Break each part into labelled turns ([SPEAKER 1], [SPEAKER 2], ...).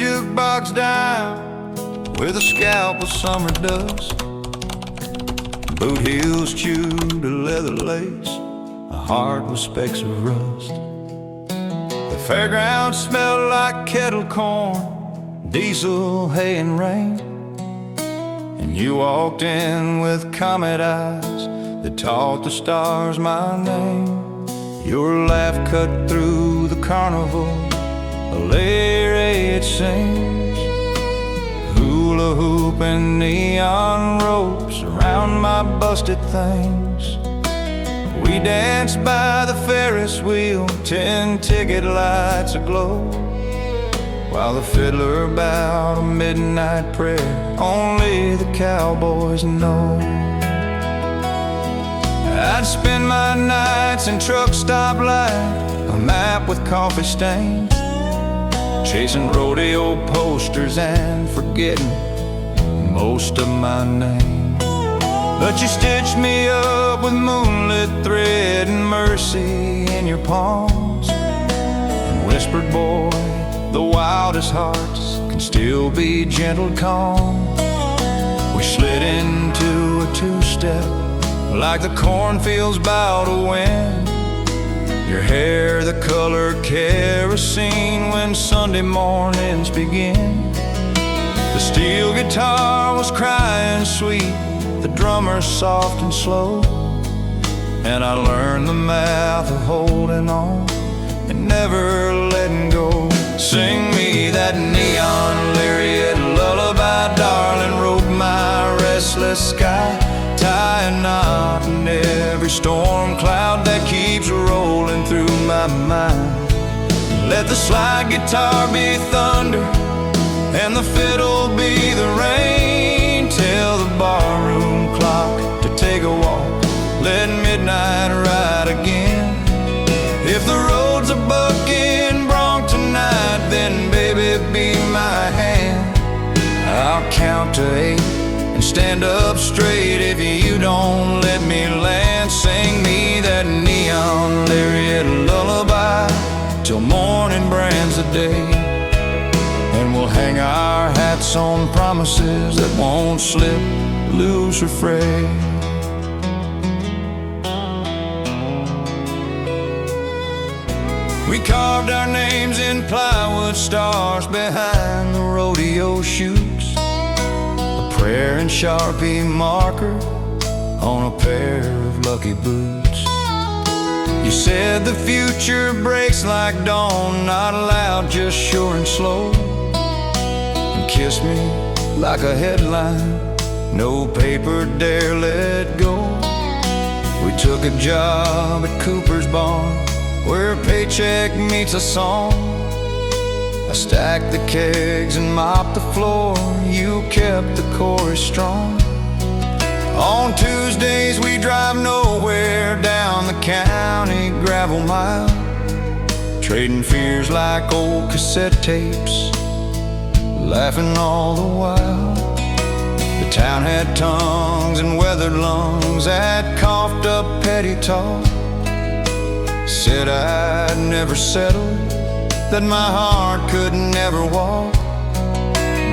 [SPEAKER 1] jukebox down with a scalp of summer dust. Boot heels chewed to leather lace, a heart with specks of rust. The fairground smelled like kettle corn, diesel, hay and rain. And you walked in with comet eyes that taught the stars my name. Your laugh cut through the carnival, a Lariat sings. Hula hoop and neon ropes around my busted things. We danced by the Ferris wheel, 10 ticket lights aglow, while the fiddler bowed a midnight prayer only the cowboys know. I'd spend my nights in truck stop light, a map with coffee stains, chasing rodeo posters and forgetting most of my name. But you stitched me up with moonlit thread and mercy in your palms, and whispered, boy, the wildest hearts can still be gentle calm. We slid into a two-step like the cornfields bow to wind. Your hair the color kerosene when Sunday mornings begin. The steel guitar was crying sweet, the drummer soft and slow, and I learned the math of holding on and never letting go. Sing me that neon Lariat lullaby, darling, rope my restless sky, tie a knot in every storm cloud that keeps rolling through my mind. Let the slide guitar be thunder and the fiddle be the rain. Tell the barroom clock to take a walk, let midnight ride again. If the road's a bucking bronc tonight, then baby be my hand. I'll count to 8 and stand up straight if you don't let me land. Sing me that neon Lariat lullaby till morning brands the day, and we'll hang our hats on promises that won't slip, loose or fray. We carved our names in plywood stars behind the rodeo chutes, a prayer and Sharpie marker on a pair of lucky boots. You said the future breaks like dawn, not loud, just sure and slow, and kissed me like a headline, no paper dare let go. We took a job at Cooper's Barn, where a paycheck meets a song. I stacked the kegs and mopped the floor, you kept the chorus strong. On Tuesdays we drive nowhere down the county gravel mile, trading fears like old cassette tapes, laughing all the while. The town had tongues and weathered lungs that coughed up petty talk, said I'd never settle, that my heart could never walk.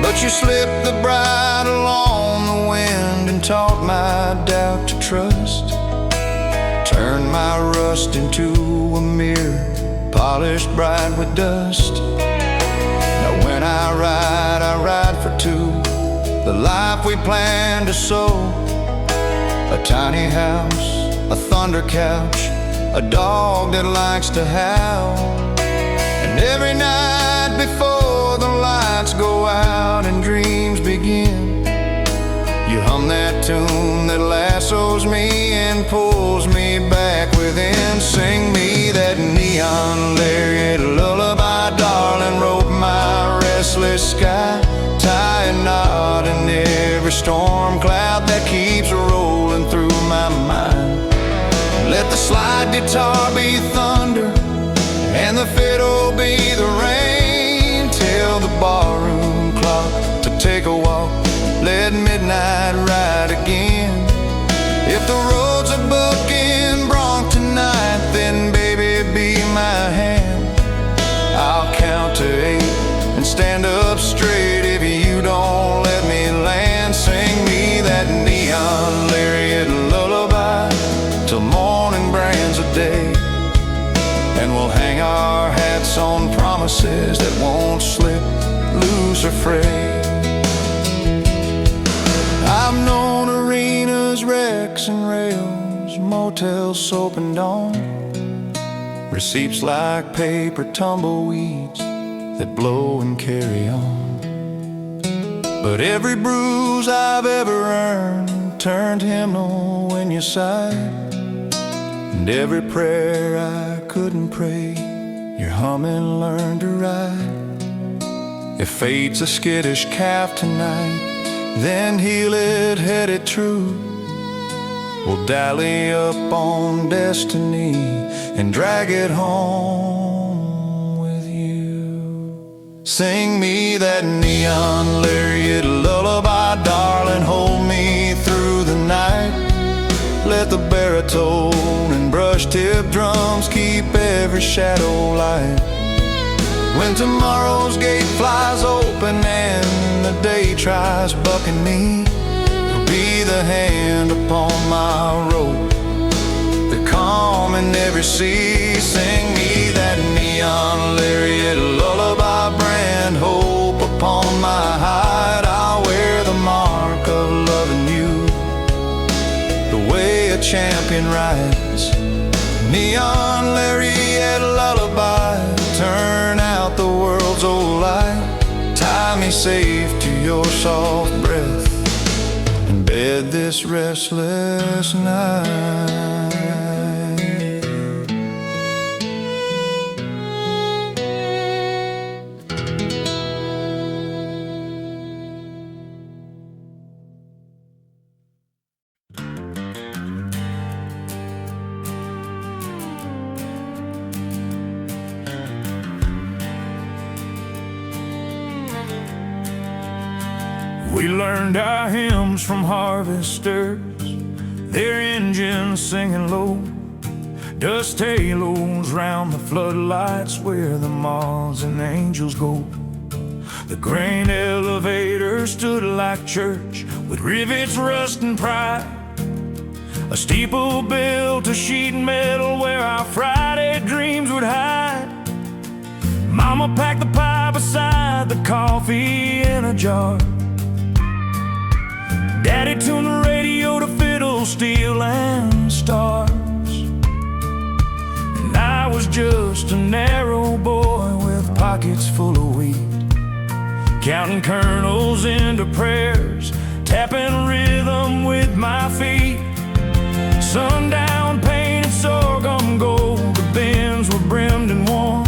[SPEAKER 1] But you slipped the bridle on the wind and taught my doubt to trust, turned my rust into a mirror, polished bright with dust. Now when I ride for two, the life we plan to sow, a tiny house, a thunder couch, a dog that likes to howl, and every night before the lights go out and dreams begin, you hum that tune that lassos me and pulls me back within. Sing me that neon Lariat lullaby, darling, rope my restless sky, tie a knot in every storm cloud that keeps rolling through my mind. Let the slide guitar be thunder and the fiddle be the rain. Tell the barroom clock to take a walk, let midnight ride again. If the road's a bucking bronc tonight, then baby be my hand. I'll count to 8 and stand up fray. I've known arenas, wrecks and rails, motels, soap and dawn, receipts like paper tumbleweeds that blow and carry on. But every bruise I've ever earned turned hymnal when you sighed, and every prayer I couldn't pray, your humming learned to ride. If fate's a skittish calf tonight, then heel it, head it true. We'll dally up on destiny and drag it home with you. Sing me that neon Lariat lullaby, darling, hold me through the night. Let the baritone and brush-tip drums keep every shadow light. When tomorrow's gate flies open and the day tries bucking me, you'll be the hand upon my rope, the calm in every sea. Sing me that neon Lariat lullaby, brand hope upon my hide. I'll wear the mark of loving you the way a champion rides. Neon Lariat lullaby, turn out the world's old light. Tie me safe to your soft breath and bed this restless night.
[SPEAKER 2] We learned our hymns from harvesters, their engines singing low, dust halos round the floodlights where the moths and angels go. The grain elevator stood like church with rivets, rust and pride, a steeple built of sheet metal where our Friday dreams would hide. Mama packed the pie beside the coffee in a jar. Daddy tuned the radio to fiddle, steel and stars. And I was just a narrow boy with pockets full of weed, counting kernels into prayers, tapping rhythm with my feet. Sundown painted sorghum gold, the bins were brimmed and warm.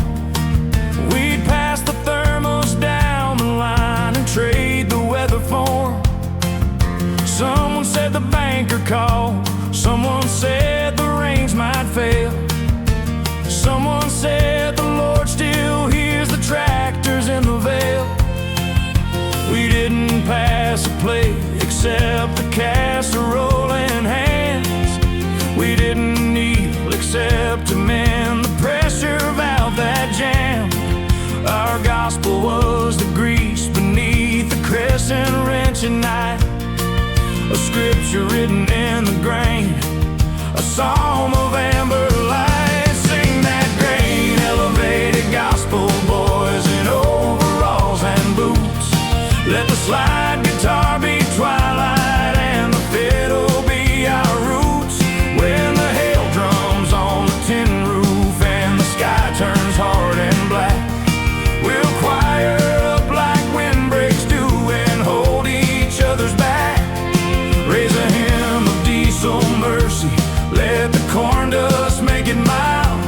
[SPEAKER 2] We'd pass the thermos down the line and trade the weather form. Someone said the banker called, someone said the rains might fail, someone said the Lord still hears the tractors in the vale. We didn't pass a plate except the casserole in hands. We didn't kneel except to mend the pressure valve that jammed. Our gospel was the grease beneath the crescent wrench at night, a scripture written in the grain, a psalm of amber light. Sing that grain elevated gospel, boys in overalls and boots. Let the slide guitar be twilight and the fiddle be our roots. When the hail drums on the tin roof and the sky turns hard and black, we'll choir up like windbreaks do and hold each other's back. Raise a hymn of diesel mercy, let the corn dust make it mild.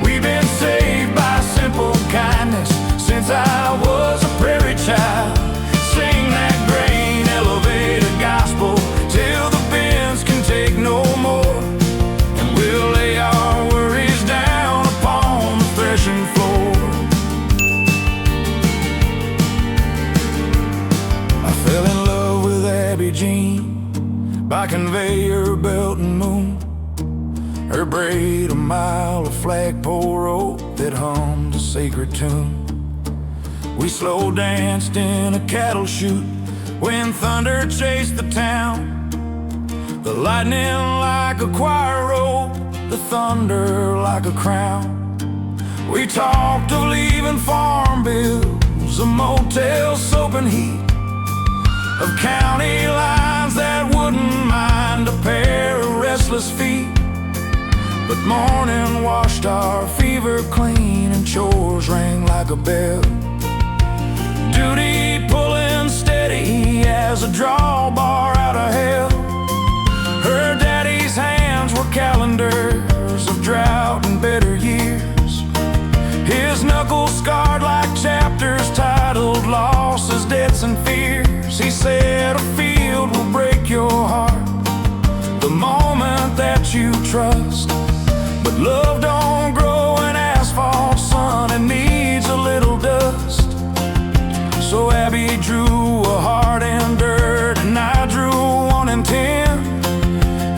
[SPEAKER 2] We've been saved by simple kindness since I was a prairie child. Sing that grain elevated gospel till the bins can take no more, and we'll lay our worries down upon the threshing floor. I fell in love with Abby Jean by conveyor belt and moon, her braid a mile of flagpole rope that hummed a sacred tune. We slow danced in a cattle chute when thunder chased the town, the lightning like a choir rope, the thunder like a crown. We talked of leaving farm bills a motel soap and heat, of county lines that wouldn't mind a pair of restless feet. But morning washed our fever clean, and chores rang like a bell. Duty pulling steady as a drawbar out of hell. Her daddy's hands were calendars of drought and better years. His knuckles scarred like chapters titled losses, debts, and fears. He said a field will break your heart the moment that you trust, but love don't grow in asphalt, son, it needs a little dust. So Abby drew a heart in dirt, and I drew one in 10.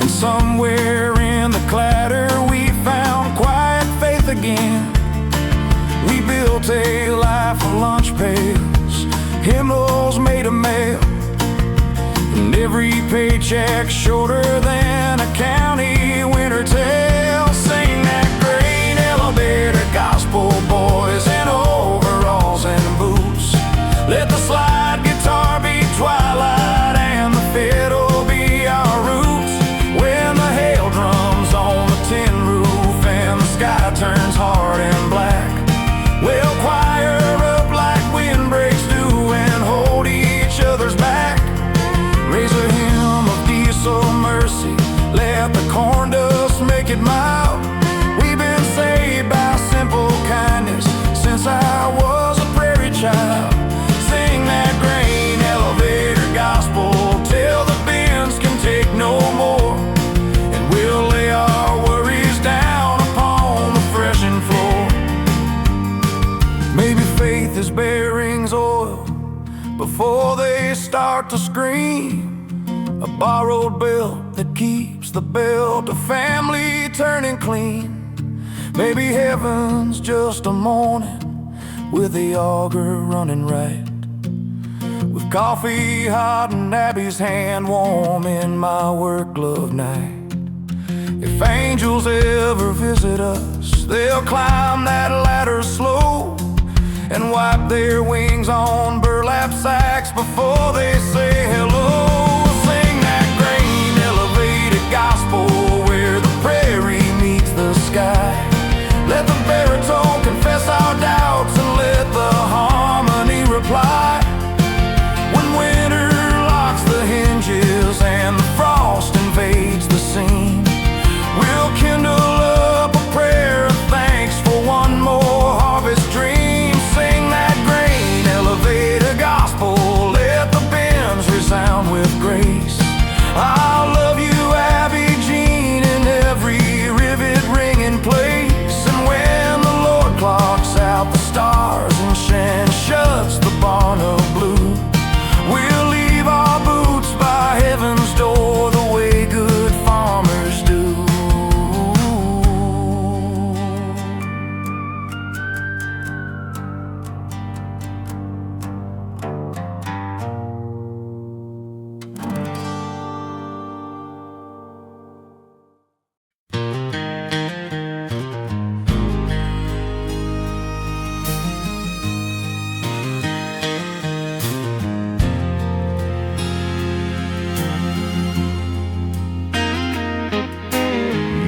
[SPEAKER 2] And somewhere in the clatter we found quiet faith again. We built a life of lunch pails, hymnals made of mail, and every paycheck shorter than a county winter tale. Sing that grain elevator gospel, boys in overalls and boots. Let the slide guitar be twilight, and the fiddle be our roots. When the hail drums on the tin roof and the sky turns hard and black, we'll choir up like windbreaks do and hold each other's back. Raise a hymn of diesel mercy, let the corn dust make it mild. We've been saved by simple kindness since I was a prairie child. Sing that grain elevator gospel till the bins can take no more, and we'll lay our worries down upon the threshing floor. Maybe faith is Bearing's oil before they start to scream, a borrowed belt that keeps the belt of family turning clean. Maybe heaven's just a morning with the auger running right, with coffee hot and Abby's hand warm in my work glove night. If angels ever visit us, they'll climb that ladder slow and wipe their wings on burlap sacks before they say hello. Sing that grain elevated gospel where the prairie meets the sky. Let the baritone confess our doubts and let the harmony reply. When winter locks the hinges and the frost invades the scene, we'll kindle up a prayer of thanks for one more harvest dream. Sing that grain elevator gospel, let the bends resound with grace. I'll love you, Abby Jean, in every rivet ring in place. And when the Lord clocks out the stars and shuts the barn of blue, we'll leave our boots by heaven's door the way good farmers do.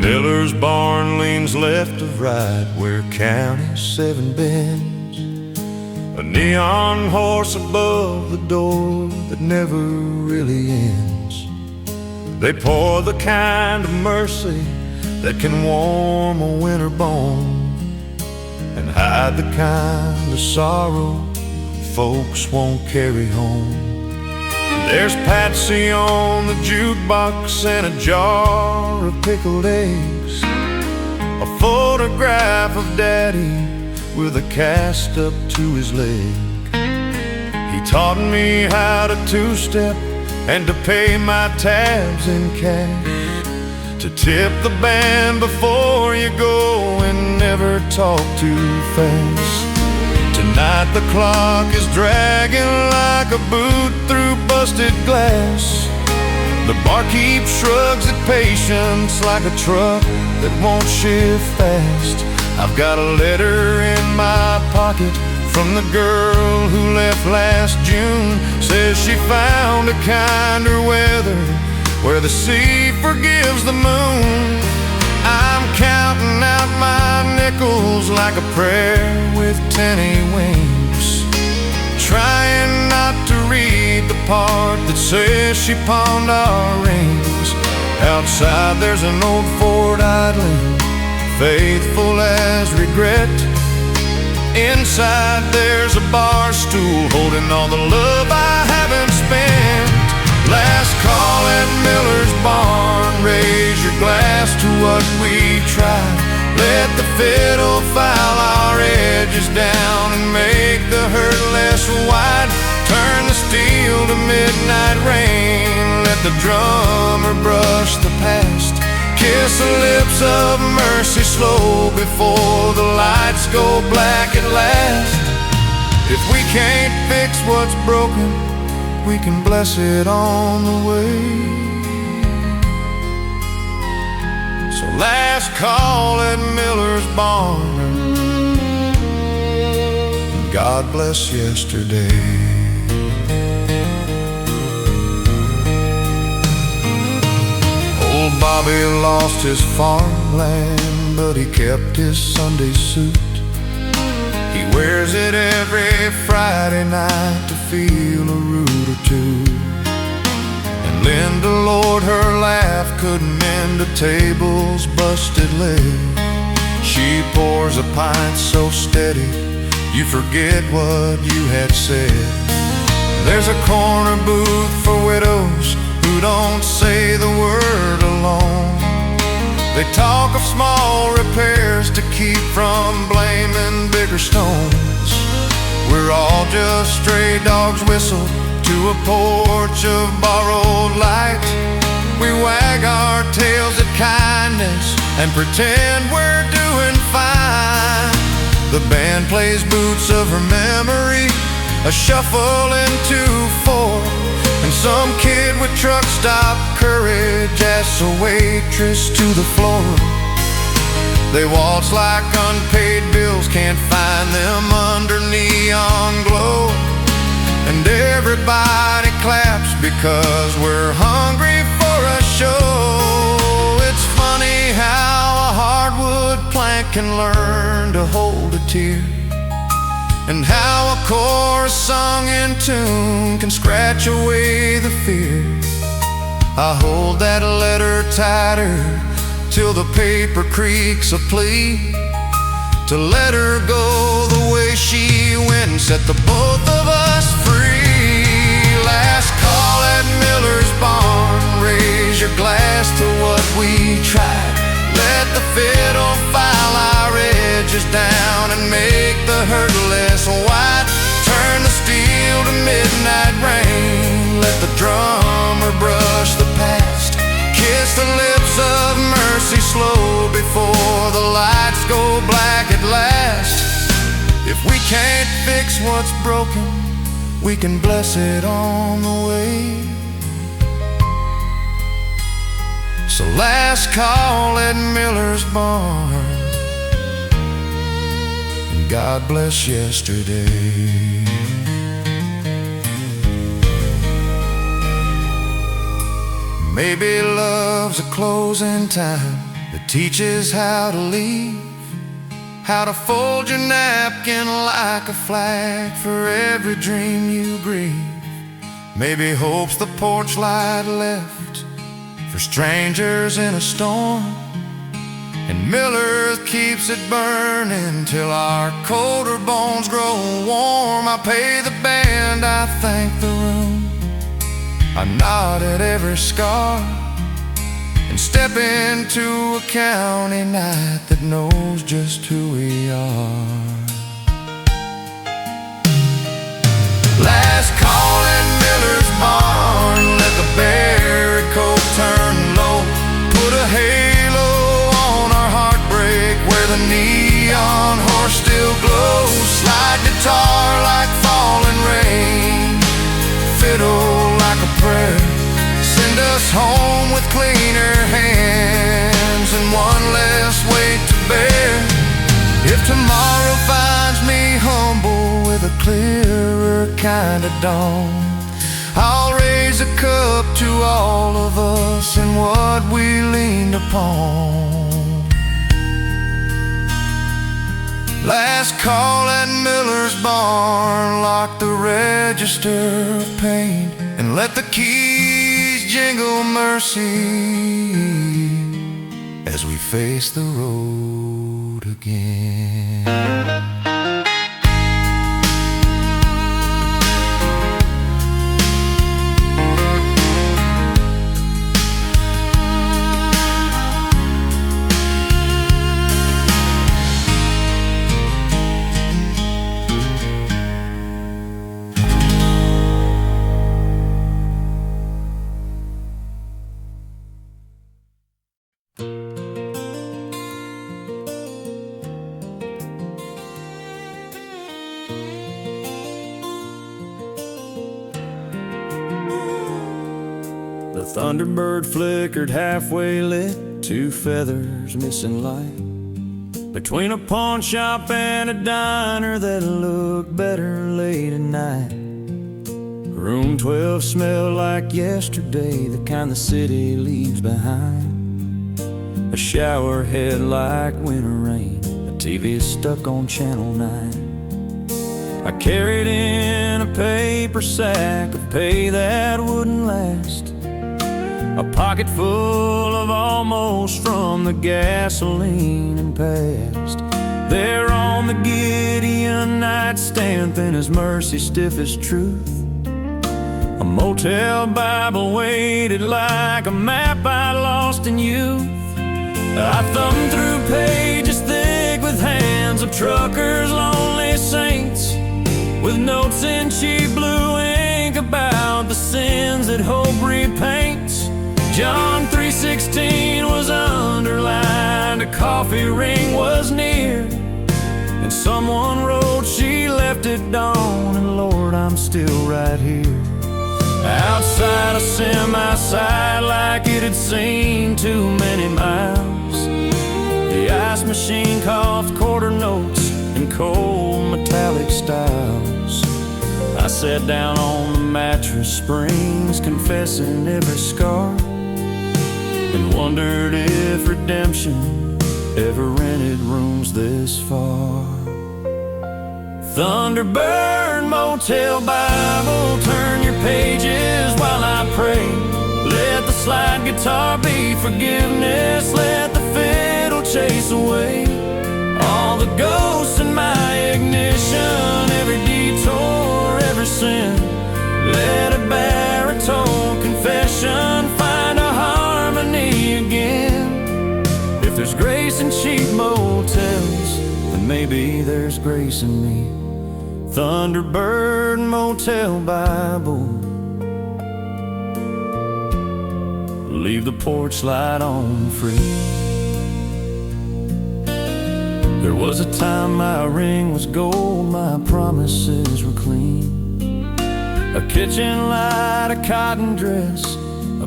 [SPEAKER 1] Miller's barn leans left of right where County 7 bends. A neon horse above the door that never really ends. They pour the kind of mercy that can warm a winter bone and hide the kind of sorrow folks won't carry home. There's Patsy on the jukebox and a jar of pickled eggs, a photograph of Daddy with a cast up to his leg. He taught me how to two-step and to pay my tabs in cash, to tip the band before you go and never talk too fast. Tonight the clock is dragging like a boot through busted glass. The barkeep shrugs at patience like a truck that won't shift fast. I've got a letter in my pocket from the girl who left last June. Says she found a kinder weather where the sea forgives the moon. I'm counting out my nickels like a prayer with 10 wings, trying not to read the part that says she pawned our rings. Outside there's an old Ford idling, faithful as regret. Inside there's a bar stool holding all the love I haven't spent. Last call at Miller's barn, raise your glass to what we tried. Let the fiddle file our edges down and make the hurt less wide. Turn the steel to midnight rain, let the drummer brush the past. Kiss the lips of mercy slow before the lights go black at last. If we can't fix what's broken, we can bless it on the way. So last call at Miller's barn, God bless yesterday. Old Bobby lost his farmland, but he kept his Sunday suit. He wears it every Friday night to feel a root or two. And Linda, Lord, her laugh couldn't mend a table's busted leg. She pours a pint so steady, you forget what you had said. There's a corner booth for widows who don't say the word alone. They talk of small repairs to keep from blaming bigger stones. We're all just stray dogs whistled to a porch of borrowed light. We wag our tails at kindness and pretend we're doing fine. The band plays Boots of Her Memory, a shuffle in 2/4. And some kid with truck stop courage asks a waitress to the floor. They waltz like unpaid bills, can't find them under neon glow. And everybody claps because we're hungry for a show. It's funny how a hardwood plank can learn to hold a tear, and how a chorus sung in tune can scratch away the fear. I hold that letter tighter till the paper creaks a plea to let her go the way she went and set the both of us free. Last call at Miller's barn, raise your glass to what we tried. Let the fiddle file our edges down and make the hurt less wide. Turn the steel to midnight rain, let the drummer brush the past. Kiss the lips of mercy slow before the lights go black at last. If we can't fix what's broken, we can bless it on the way. So last call at Miller's barn, and God bless yesterday. Maybe love's a closing time that teaches how to leave, how to fold your napkin like a flag for every dream you grieve. Maybe hope's the porch light left for strangers in a storm, and Miller keeps it burning till our colder bones grow warm. I pay the band, I thank the room, I nod at every scar, and step into a county night that knows just who we are. Last call at Miller's barn, let the berry coat turn low. Put a halo on our heartbreak where the neon horse still glows. Slide guitar like falling rain, fiddle like a prayer. Send us home with cleaner hands and one less weight to bear. If tomorrow finds me humble clearer kind of dawn. I'll raise a cup to all of us and what we leaned upon. Last call at Miller's barn, lock the register of pain, and let the keys jingle mercy as we face the road again.
[SPEAKER 2] The Thunderbird flickered halfway lit, 2 feathers missing light, between a pawn shop and a diner that looked better late at night. Room 12 smelled like yesterday, the kind the city leaves behind. A shower head like winter rain, the TV stuck on channel 9. I carried in a paper sack of pay that wouldn't last, a pocket full of almost from the gasoline and past. There on the Gideon nightstand, thin as mercy, stiff as truth, a Motel Bible waited like a map I lost in youth. I thumbed through pages thick with hands of truckers, lonely saints, with notes in cheap blue ink about the sins that hope repaints. John 3:16 was underlined, a coffee ring was near, and someone wrote she left at dawn, and Lord, I'm still right here. Outside a semi-side like it had seen too many miles, the ice machine coughed quarter notes in cold metallic styles. I sat down on the mattress springs, confessing every scar, and wondered if redemption ever rented rooms this far. Thunderbird Motel Bible, turn your pages while I pray. Let the slide guitar be forgiveness, let the fiddle chase away all the ghosts in my ignition, every detour, every sin. Let a baritone confession find a harmony again. If there's grace in cheap motels, then maybe there's grace in me. Thunderbird Motel Bible, leave the porch light on free. There was a time my ring was gold, my promises were clean. A kitchen light, a cotton dress,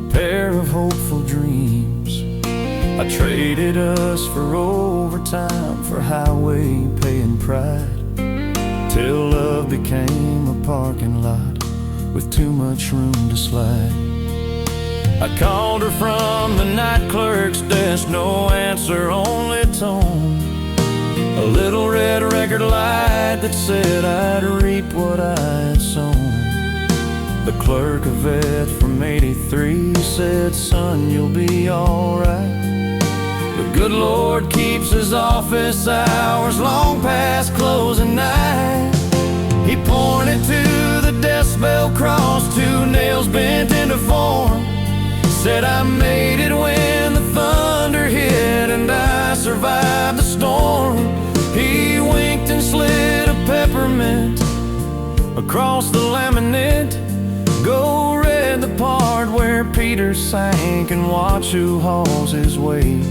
[SPEAKER 2] a pair of hopeful dreams. I traded us for overtime, for highway pay and pride, till love became a parking lot with too much room to slide. I called her from the night clerk's desk, no answer, only tone. A little red record light that said I'd reap what I had sown. The clerk, a vet from '83, said, son, you'll be alright. The good Lord keeps his office hours long past closing night. He pointed to the decibel cross, 2 nails bent into form, said I made it when the thunder hit and I survived the storm. He winked and slid a peppermint across the laminate. Go read the part where Peter sank and watch who hauls his weight.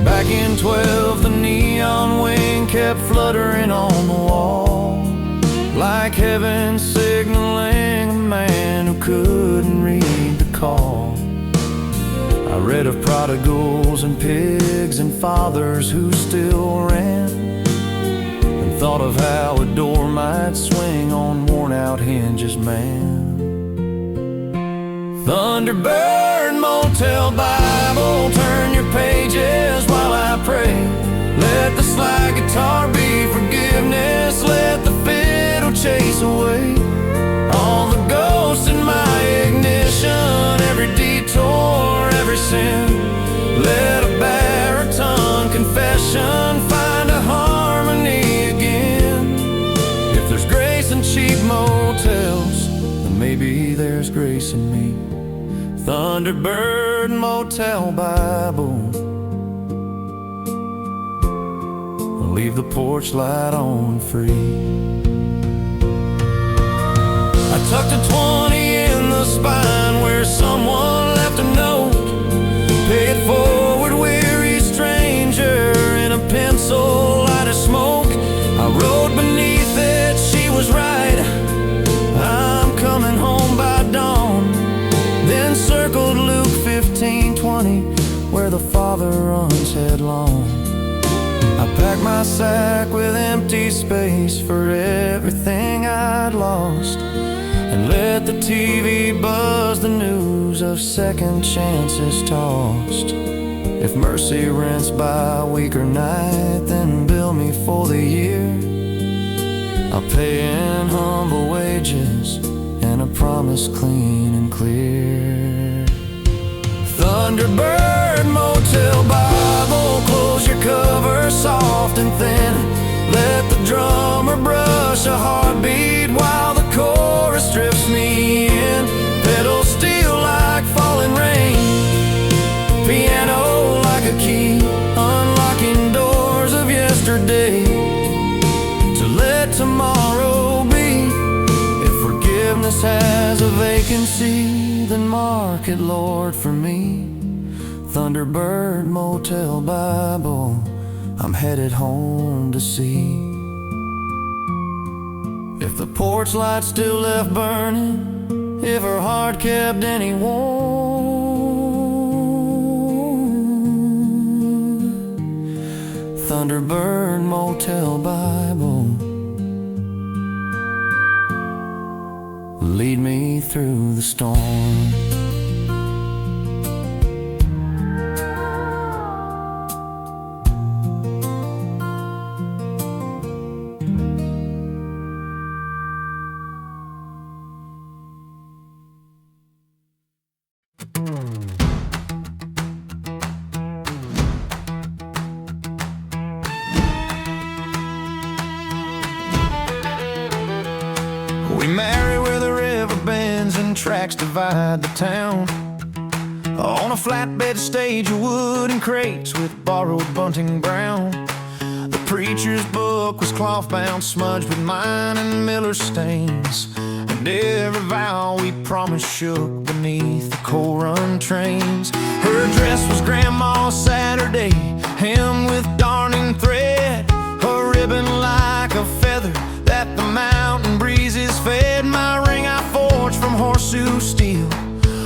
[SPEAKER 2] Back in 12, the neon wing kept fluttering on the wall, like heaven signaling a man who couldn't read the call. I read of prodigals and pigs and fathers who still ran, and Thought of how a door might swing on worn-out hinges, man. Thunderbird, Motel, Bible, turn your pages while I pray. Let the slide guitar be forgiveness, let the fiddle chase away all the ghosts in my ignition, every detour, every sin. Let a baritone confession find a harmony again. If there's grace in cheap motels, then maybe there's grace in me. Thunderbird, Motel, Bible, leave the porch light on free. I tucked a 20 in the spine where someone left a note. Pay it forward, weary stranger, in a pencil, light of smoke. I wrote beneath it, she was right, I'm coming home by dawn. Then circled Luke 15:20, where the Father runs headlong. I packed my sack with empty space for everything I'd lost, and let the TV buzz the news of second chances tossed. If mercy rents by week or night, then bill me for the year. I'll pay in humble wages and a promise clean and clear. Thunderbird, Motel, Bible, close your cover soft and thin. Let the drummer brush a heartbeat while the chorus drifts me in. Pedals steel like falling rain, piano like a key, unlocking doors of yesterday to let tomorrow be. If forgiveness has a vacancy, then mark it, Lord, for me. Thunderbird, Motel, Bible, I'm headed home to see. If the porch light still left burning, if her heart kept any warm. Thunderbird, Motel, Bible, lead me through the storm.
[SPEAKER 1] We marry where the river bends and tracks divide the town. On a flatbed stage of wood and crates with borrowed bunting brown. The preacher's book was cloth-bound, smudged with mine and Miller's stains. And every vow we promised shook beneath the coal-run trains. Her dress was Grandma's Saturday, hemmed with darning thread, a ribbon like a feather that the mountain breezes fed. My ring I forged from horseshoe steel,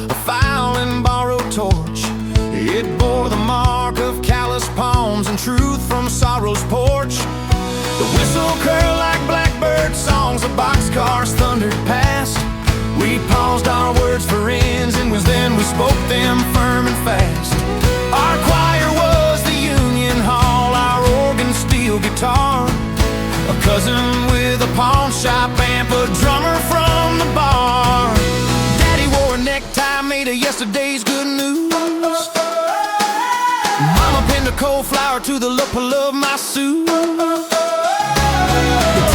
[SPEAKER 1] a file and borrowed torch. It bore the mark of callous palms and truth from sorrow's porch. The whistle curled like blackbird songs, the boxcars thundered past. We paused our words for ends, and was then we spoke them firm and fast. Our choir was the Union Hall, our organ steel guitar, a cousin with a pawn shop amp, a drummer from the bar. Daddy wore a necktie made of yesterday's good news. Mama pinned a cold flower to the lapel of my suit. The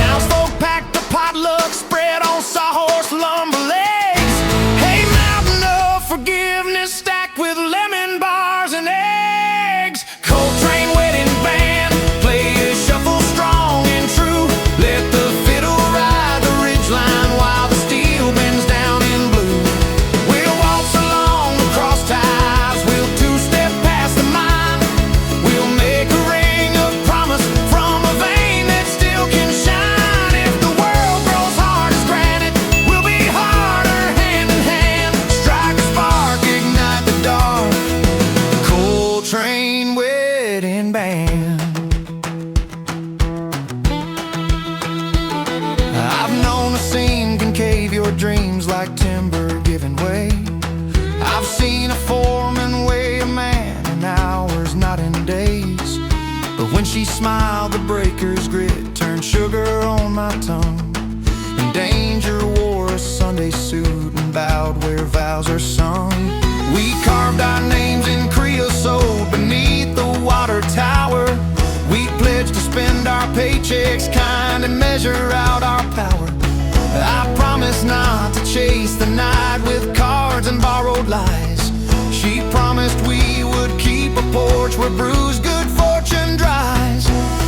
[SPEAKER 1] townsfolk packed a potluck spread on sawhorse lumber legs. Hey, mountain of forgiveness stacked with lemon bars and eggs. Coltrane wedding band play a shuffle strong and true. Let the fiddle ride the ridgeline while the steel bends down in blue. We'll waltz along the cross ties, we'll two-step past the mine. We'll make a ring of promise from a vein that still can shine. If the world grows hard as granite, we'll be hard seen a foreman weigh a man in hours, not in days. But when she smiled, the breaker's grit turned sugar on my tongue. And Danger wore a Sunday suit and bowed where vows are sung. We carved our names in creosote beneath the water tower. We pledged to spend our paychecks kind and measure out our power. I promised not to chase the night with cards and borrowed lies. She promised we would keep a porch where bruised good fortune dries.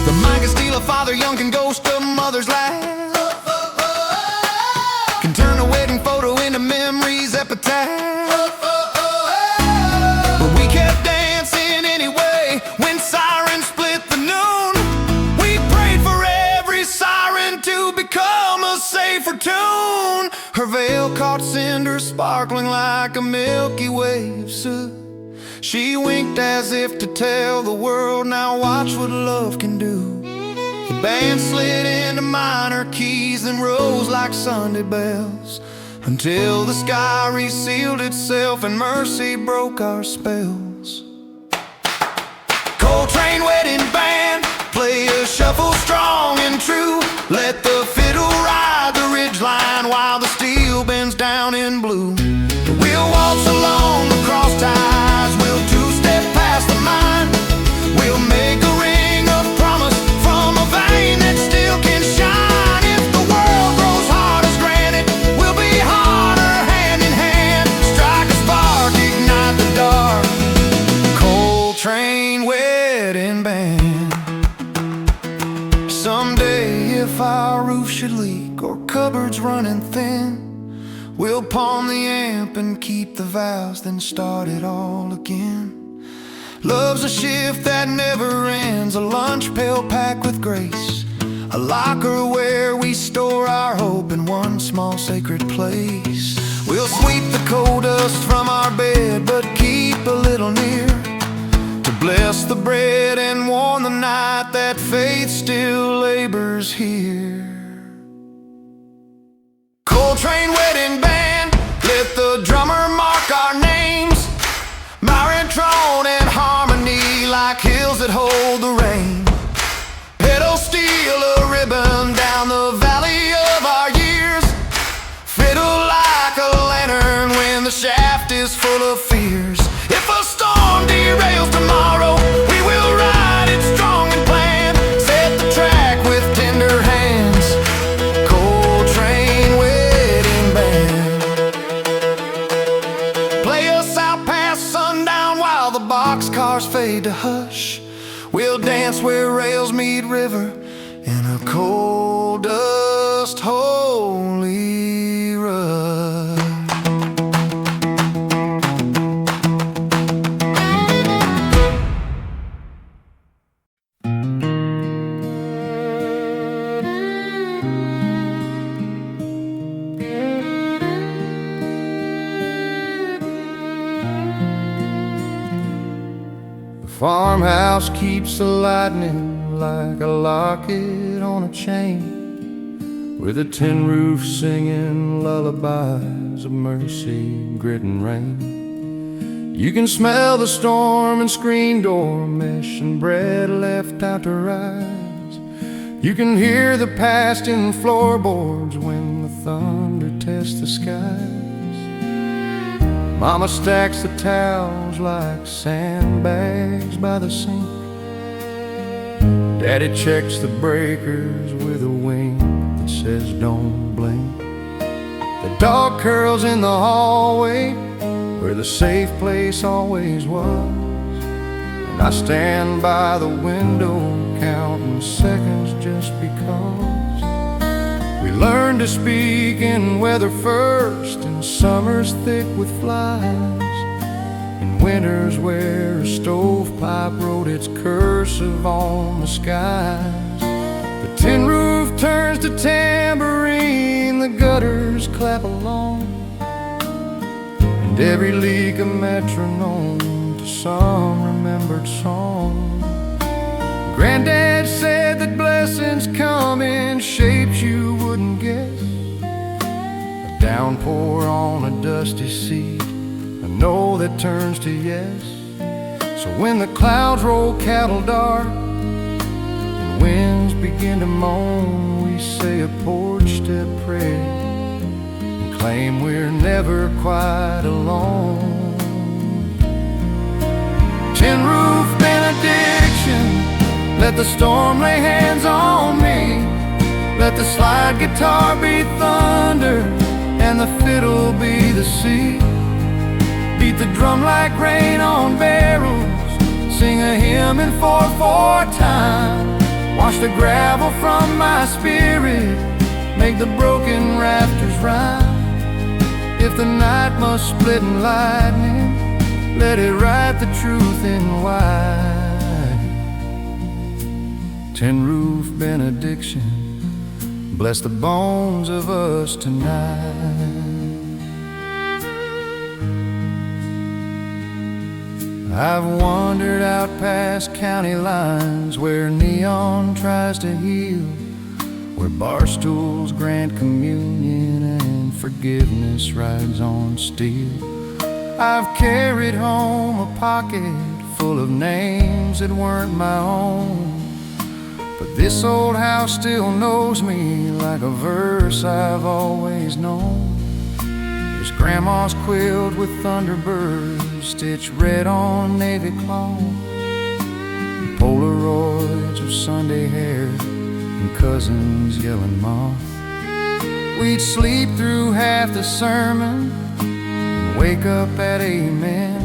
[SPEAKER 1] The mind can steal a father, young can ghost a mother's laugh, can turn a wedding photo into memories epitaph. But we kept dancing anyway when sirens split the noon. We prayed for every siren to become a safer tune. Her veil caught cinders sparkling like a Milky Way of soot. She winked as if to tell the world, now watch what love can do. The band slid into minor keys and rose like Sunday bells, until the sky resealed itself and mercy broke our spells. Coltrane wedding band, play a shuffle strong and true. Let the fiddle ride the ridgeline while the steel bends down in blue. We'll waltz along the cross ties, we'll two-step past the mine. We'll make a ring of promise from a vein that still can shine. If the world grows hard as granite, we'll be harder hand in hand. Strike a spark, ignite the dark. Coltrane wedding band. Someday if our roof should leak or cupboards running thin, we'll pawn the amp and keep the vows, then start it all again. Love's a shift that never ends, a lunch pail packed with grace, a locker where we store our hope in one small sacred place. We'll sweep the coal dust from our bed, but keep a little near, to bless the bread and warn the night that faith still labors here. Coltrane wedding band, let the drummer mark our names. Maritron and harmony like hills that hold the rain. Pedal steal a ribbon down the valley of our years. Fiddle like a lantern when the shaft is full of fears. If a storm derails tomorrow, we will ride it strong and plan. Set the track with tender hands. Coltrane wedding band. Play us out past sundown while the boxcars fade to hush. We'll dance where rails meet river in a coal dust holy rush. Farmhouse keeps the lightning like a locket on a chain, with a tin roof singing lullabies of mercy, grit and rain. You can smell the storm and screen door mesh and bread left out to rise. You can hear the past in floorboards when the thunder tests the skies. Mama stacks the towels like sandbags by the sink. Daddy checks the breakers with a wink that says don't blink. The dog curls in the hallway where the safe place always was, and I stand by the window counting seconds just because. We learned to speak in weather first, in summers thick with flies, in winters where a stovepipe wrote its cursive on the skies. The tin roof turns to tambourine, the gutters clap along, and every leak a metronome to some remembered song. Granddad said that blessings come in shapes you wouldn't guess. A downpour on a dusty seat, I know that that turns to yes. So when the clouds roll cattle dark and winds begin to moan, we say a porch step prayer and claim we're never quite alone. Tin roof benediction, let the storm lay hands on me. Let the slide guitar be thunder and the fiddle be the sea. Beat the drum like rain on barrels, sing a hymn in 4/4 time. Wash the gravel from my spirit, make the broken rafters rhyme. If the night must split in lightning, let it write the truth in white. Tin roof benediction, bless the bones of us tonight. I've wandered out past county lines where neon tries to heal, where bar stools grant communion and forgiveness rides on steel. I've carried home a pocket full of names that weren't my own, but this old house still knows me like a verse I've always known. There's grandma's quilt with Thunderbird stitched red on navy cloth, and Polaroids of Sunday hair and cousins yelling moth. We'd sleep through half the sermon and wake up at amen,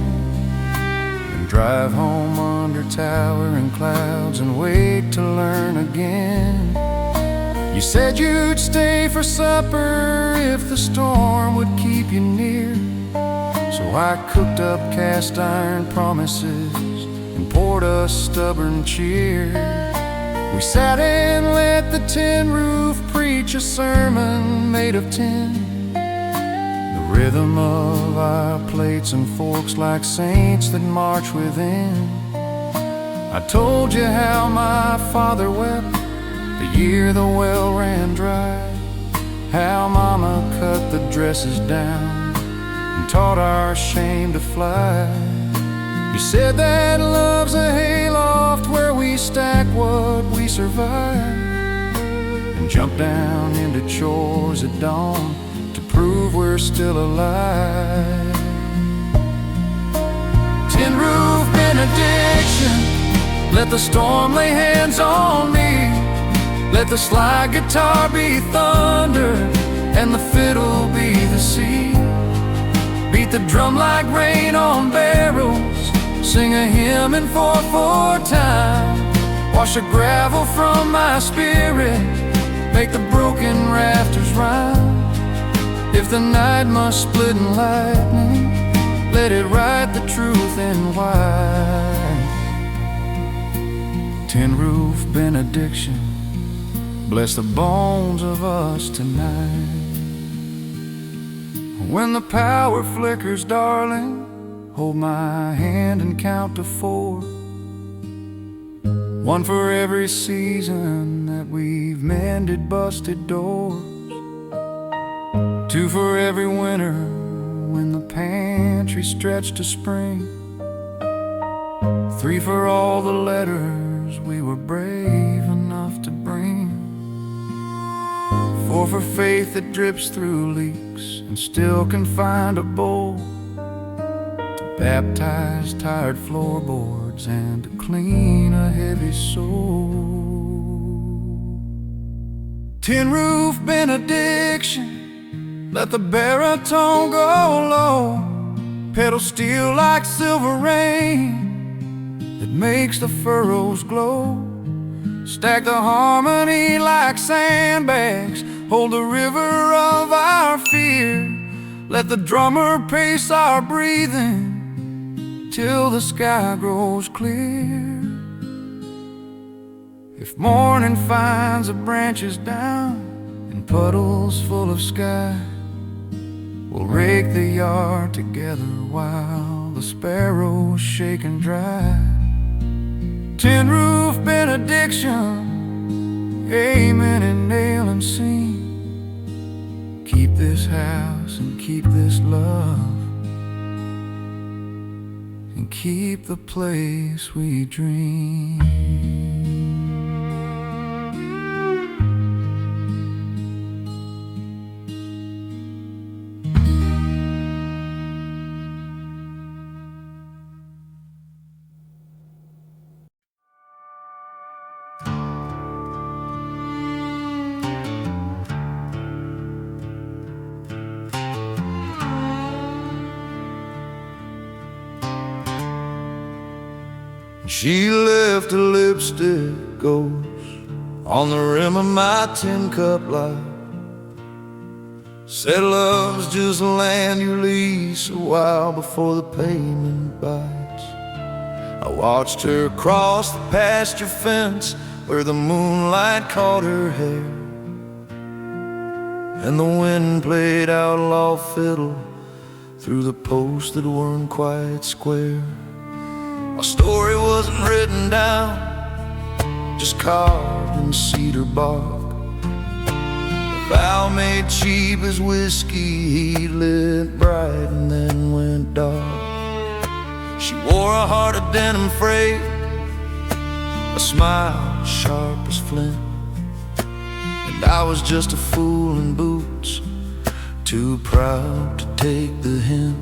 [SPEAKER 1] and drive home under towering clouds and wait to learn again. You said you'd stay for supper if the storm would keep you near, so I cooked up cast iron promises and poured us stubborn cheer. We sat and let the tin roof preach a sermon made of tin, the rhythm of our plates and forks like saints that march within. I told you how my father wept the year the well ran dry, how mama cut the dresses down and taught our shame to fly. You said that love's a hayloft where we stack what we survive, and jump down into chores at dawn to prove we're still alive. Tin roof benediction, let the storm lay hands on me. Let the slide guitar be thunder and the fiddle be the sea. Beat the drum like rain on barrels, sing a hymn in 4/4 time. Wash the gravel from my spirit, make the broken rafters rhyme. If the night must split in lightning, let it write the truth in white. Tin roof benediction, bless the bones of us tonight. When the power flickers, darling, hold my hand and count to 4. 1 for every season that we've mended busted doors. 2 for every winter when the pantry stretched to spring. 3 for all the letters we were brave enough to bring. 4 for faith that drips through leaks and still can find a bowl to baptize tired floorboards and to clean a heavy soul. Tin roof benediction, let the baritone go low, pedal steel like silver rain that makes the furrows glow. Stack the harmony like sandbags, hold the river of our fear. Let the drummer pace our breathing till the sky grows clear. If morning finds the branches down and puddles full of sky, we'll rake the yard together while the sparrows shake and dry. Tin roof benediction, amen and nail and seam. Keep this house and keep this love. and keep the place we dream. She left a lipstick ghost on the rim of my tin cup light. Said love's just land you lease a while before the payment bites. I watched her cross the pasture fence where the moonlight caught her hair, and the wind played outlaw fiddle through the posts that weren't quite square. My story wasn't written down, just carved in cedar bark. A vow made cheap as whiskey, he lit bright and then went dark. She wore a heart of denim freight, a smile sharp as flint, and I was just a fool in boots, too proud to take the hint.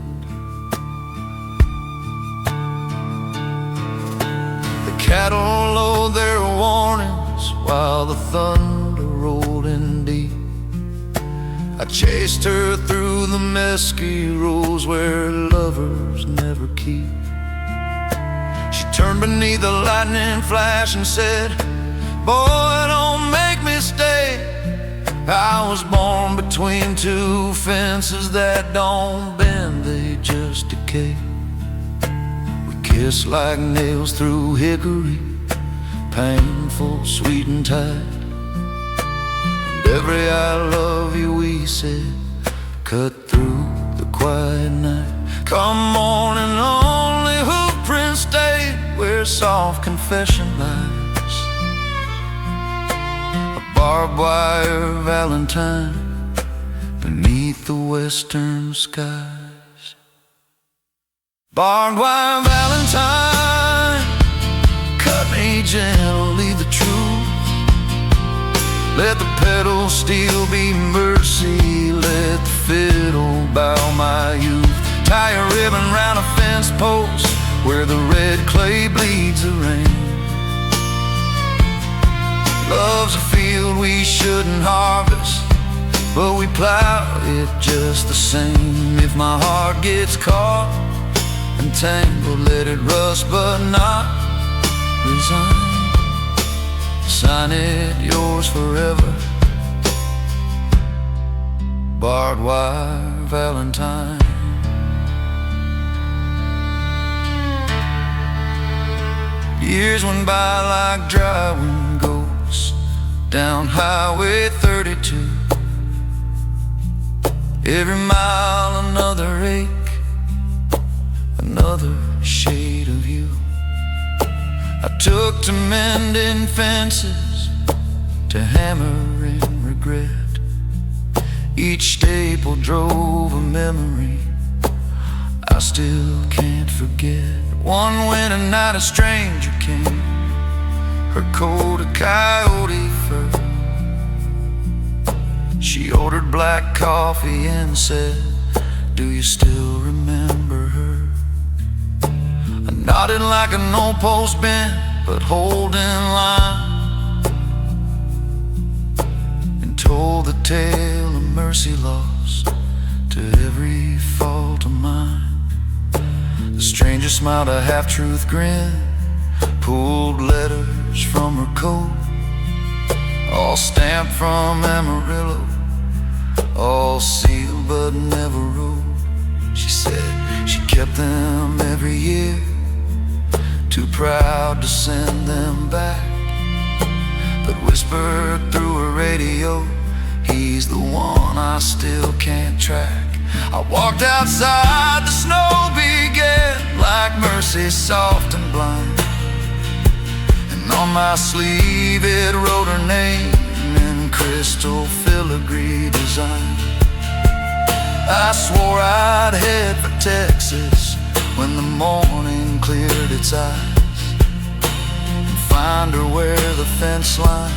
[SPEAKER 1] Cattle load their warnings while the thunder rolled in deep. I chased her through the mesquite rows where lovers never keep. She turned beneath the lightning flash and said, "Boy, don't make me stay. I was born between two fences that don't bend, they just decay." Kissed like nails through hickory, painful, sweet and tight. And every I love you we said cut through the quiet night. Come morning, only hoof prints stayed where soft confession lies. A barbed wire Valentine beneath the western sky. Barbed wire Valentine, cut me gently the truth. Let the pedal steel be mercy, let the fiddle bow my youth. Tie a ribbon round a fence post where the red clay bleeds the rain. Love's a field we shouldn't harvest, but we plow it just the same. If my heart gets caught and tangled, let it rust but not resign. Sign it, yours forever, barbed wire Valentine. Years went by like dry wind ghosts down Highway 32. Every mile another ache, another shade of you. I took to mending fences, to hammering regret. Each staple drove a memory I still can't forget. One winter night a stranger came, her coat a coyote fur. She ordered black coffee and said, "Do you still remember her?" I nodded like an old post bent, but holding line, and told the tale of mercy lost to every fault of mine. The stranger smiled a half-truth grin, pulled letters from her coat, all stamped from Amarillo, all sealed but never wrote. She said she kept them every year, too proud to send them back, but whispered through her radio, "He's the one I still can't track." I walked outside, the snow began like mercy, soft and blind, and on my sleeve it wrote her name in crystal filigree design. I swore I'd head for Texas when the morning cleared its eyes, and find her where the fence line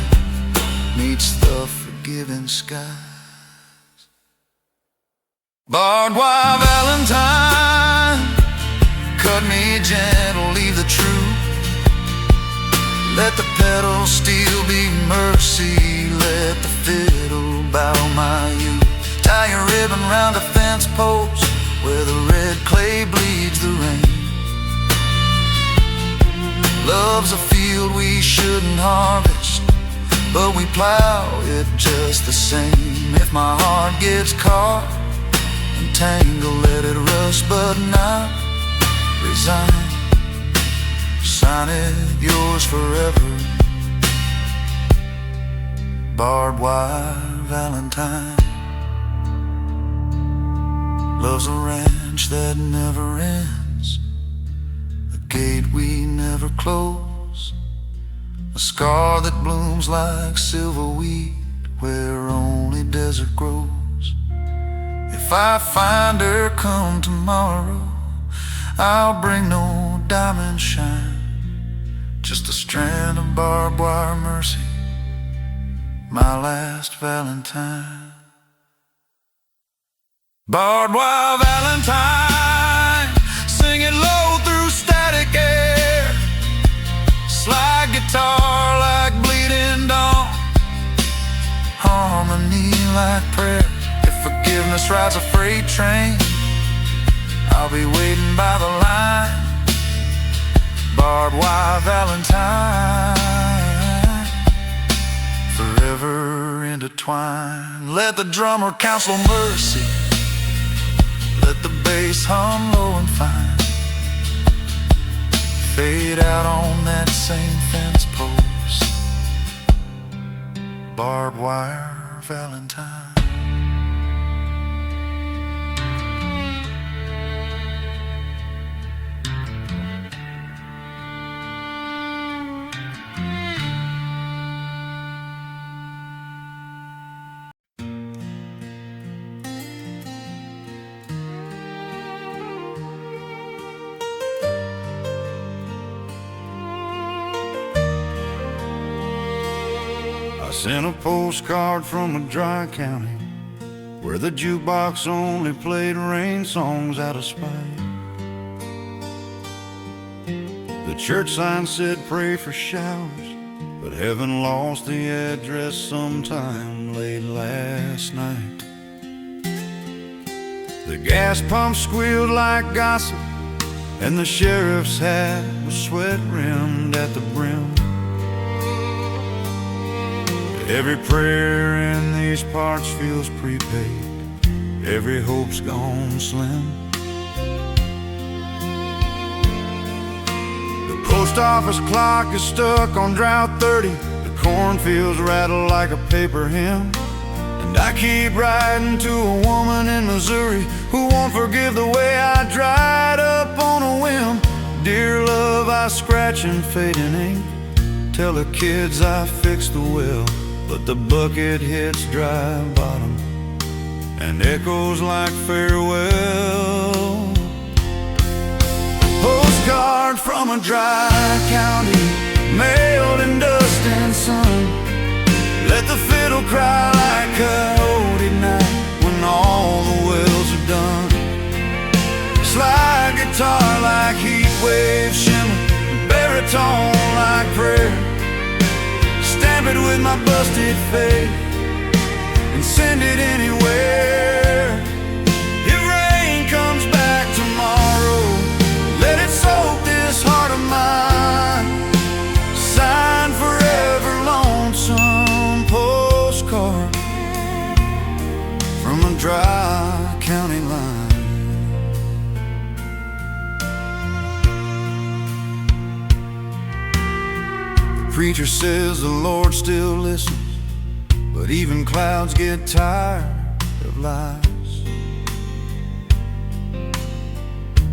[SPEAKER 1] meets the forgiving skies. Barbed wire Valentine, cut me gentle, leave the truth. Let the pedal steel be mercy, let the fiddle bow my youth. Tie a ribbon round a fence post where the red clay bleeds the rain. Love's a field we shouldn't harvest, but we plow it just the same. If my heart gets caught and tangled, let it rust, but not resign. Sign it, yours forever, Barbed wire Valentine. Love's a ranch that never ends, a gate we never close, a scar that blooms like silver wheat where only desert grows. If I find her come tomorrow, I'll bring no diamond shine, just a strand of barbed wire mercy, my last Valentine. Barbed wire Valentine, sing it low through static air, slide guitar like bleeding dawn, harmony like prayer. If forgiveness rides a freight train, I'll be waiting by the line. Barbed wire Valentine, forever intertwined. Let the drummer counsel mercy, let the bass hum low and fine, fade out on that same fence post, barbed wire Valentine. Sent a postcard from a dry county where the jukebox only played rain songs out of spite. The church sign said pray for showers, but heaven lost the address sometime late last night. The gas pump squealed like gossip, and the sheriff's hat was sweat rimmed at the brim. Every prayer in these parts feels prepaid, every hope's gone slim. The post office clock is stuck on drought 30, the cornfields rattle like a paper hymn, and I keep writing to a woman in Missouri who won't forgive the way I dried up on a whim. Dear love, I scratch and fade in ink, tell the kids I fixed the well, but the bucket hits dry bottom and echoes like farewell. Postcard from a dry county, mailed in dust and sun. Let the fiddle cry like coyote night when all the wells are done. Slide guitar like heat wave shimmer, baritone like prayer. Stamp it with my busted faith and send it anywhere. If rain comes back tomorrow, let it soak this heart of mine. Sign forever lonesome postcard from a dry county line. Preacher says the Lord still listens, but even clouds get tired of lies.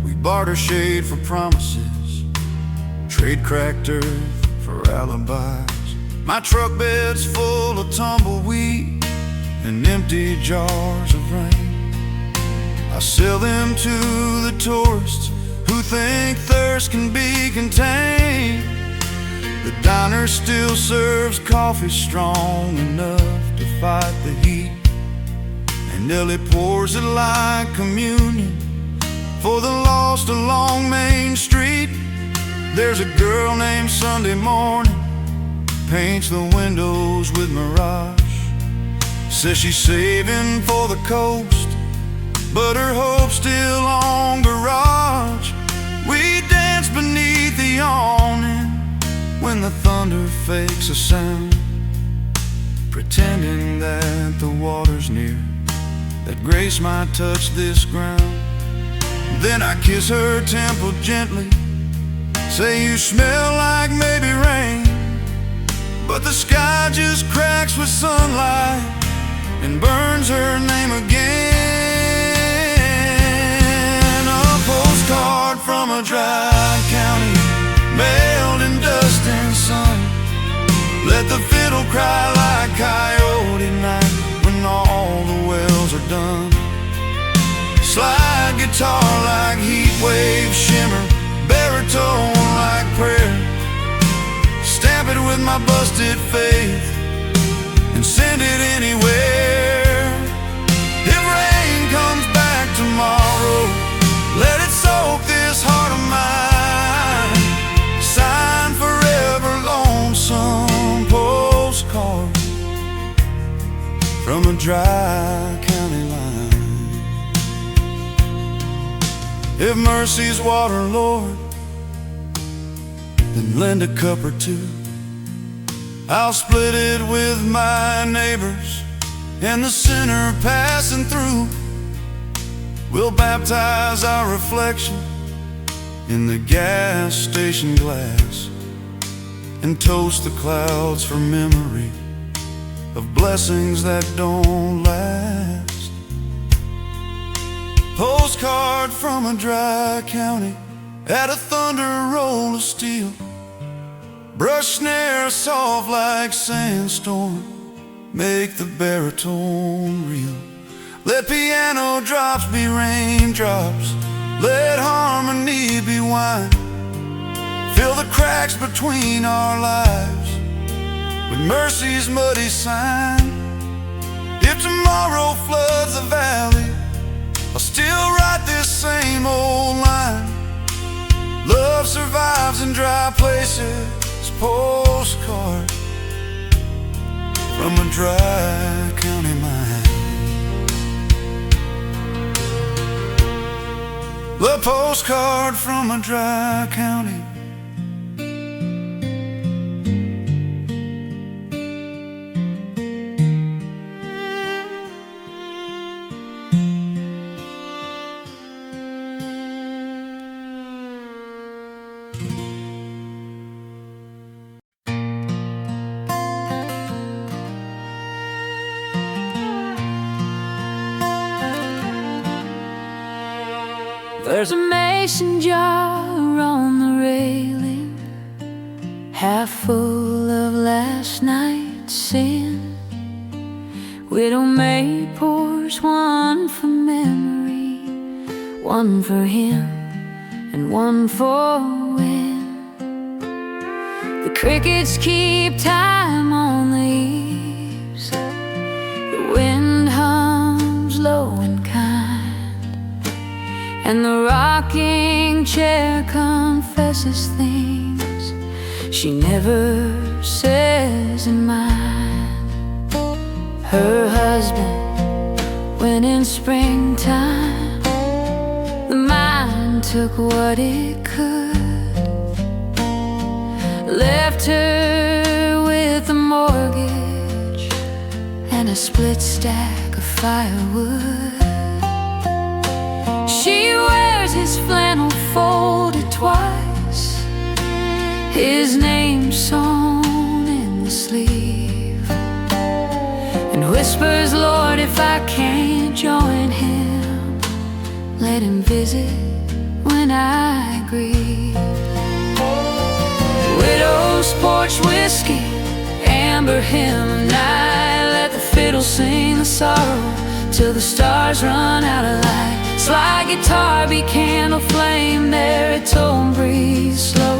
[SPEAKER 1] We barter shade for promises, trade cracked earth for alibis. My truck bed's full of tumbleweed and empty jars of rain. I sell them to the tourists who thirst can be contained. The diner still serves coffee strong enough to fight the heat, and Ellie pours it like communion for the lost along Main Street. There's a girl named Sunday Morning, paints the windows with mirage. Says she's saving for the coast, but her hope's still on garage. We dance beneath the awning when the thunder fakes a sound, pretending that the water's near, that grace might touch this ground. Then I kiss her temple gently, say you smell like maybe rain, but the sky just cracks with sunlight and burns her name again. A postcard from a dry county, mailed in dust and sun. Let the fiddle cry like coyote night when all the wells are done. Slide guitar like heat wave shimmer, baritone like prayer. Stamp it with my busted faith and send it anywhere. If rain comes back tomorrow, let it soak this heart of mine. Sign forever lonesome postcard from a dry county line. If mercy's water, Lord, then lend a cup or two. I'll split it with my neighbors and the sinner passing through. We'll baptize our reflection in the gas station glass and toast the clouds for memory of blessings that don't last. Postcard from a dry county, add a thunder roll of steel. Brush snare soft like sandstorm, make the baritone real. Let piano drops be raindrops, let harmony be wine. Fill the cracks between our lives with mercy's muddy sign. If tomorrow floods the valley, I'll still write this same old line. Love survives in dry places. Postcard from a dry county mine. The postcard from a dry county.
[SPEAKER 3] There's a mason jar on the railing, half full of last night's sin. Widow May pours one for memory, one for him and one for when the crickets keep time on the eaves, the wind hums low and kind, and the rocking chair confesses things she never says in mind. Her husband went in springtime, the mine took what it could, left her with a mortgage and a split stack of firewood. She wears his flannel folded twice, his name sewn in the sleeve, and whispers, Lord, if I can't join him, let him visit when I grieve. Widow's porch whiskey, amber hymn of night, let the fiddle sing the sorrow till the stars run out of light. Slide guitar be candle flame, baritone breathe slow.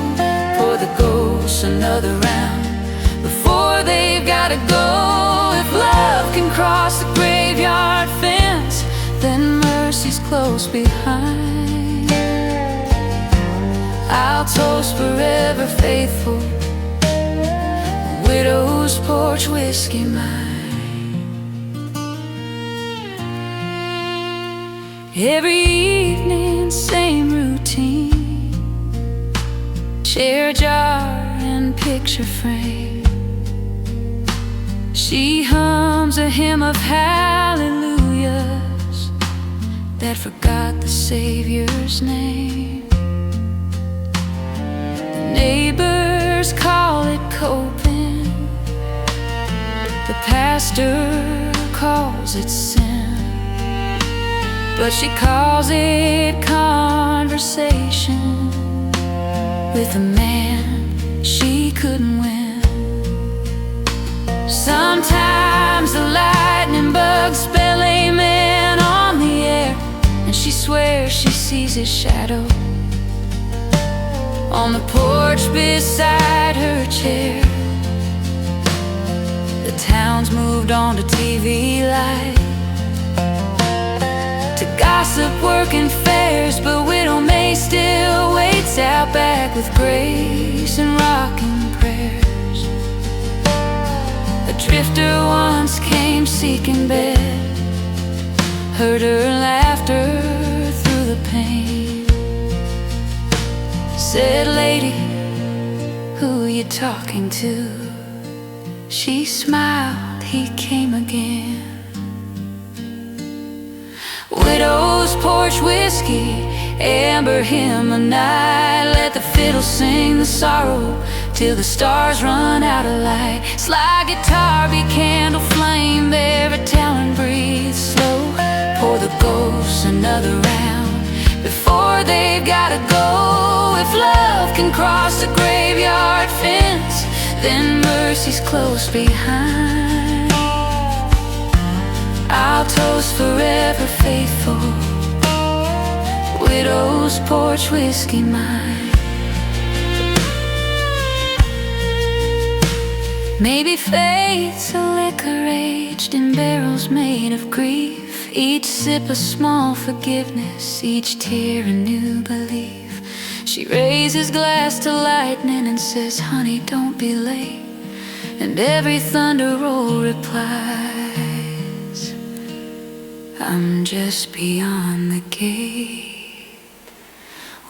[SPEAKER 3] For the ghosts another round before they've gotta go. If love can cross the graveyard fence, then mercy's close behind. I'll toast forever faithful, widow's porch whiskey mine. Every evening, same routine, chair jar and picture frame. She hums a hymn of hallelujahs that forgot the Savior's name. The neighbors call it coping, the pastor calls it sin, but she calls it conversation with a man she couldn't win. Sometimes the lightning bugs spell amen on the air, and she swears she sees his shadow on the porch beside her chair. The town's moved on to TV light, to gossip, work and fairs, but widow May still waits out back with grace and rocking prayers. A drifter once came seeking bed, heard her laughter through the pain. Said, lady, who you talking to? She smiled, he came again. Widow's porch whiskey, amber hymn a night. Let the fiddle sing the sorrow till the stars run out of light. Slide guitar be candle flame, baritone breathe slow. Pour the ghosts another round before they've gotta go. If love can cross the graveyard fence, then mercy's close behind. I'll toast forever faithful, widow's porch whiskey mine. Maybe faith's a liquor aged in barrels made of grief, each sip a small forgiveness, each tear a new belief. She raises glass to lightning and says, honey, don't be late. And every thunder roll replies, I'm just beyond the gate.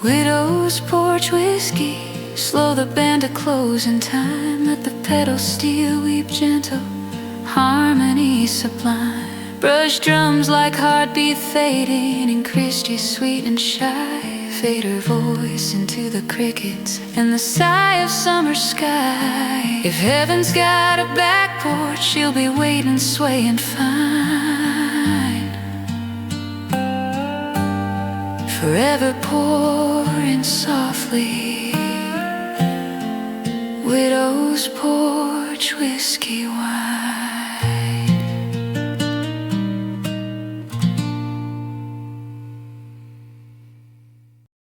[SPEAKER 3] Widow's porch whiskey, slow the band to close in time. Let the pedal steel weep gentle, harmony sublime. Brush drums like heartbeat fading, and Christie's sweet and shy. Fade her voice into the crickets and the sigh of summer sky. If heaven's got a back porch, she'll be waiting, swaying fine. Forever pouring softly, widow's porch whiskey wine.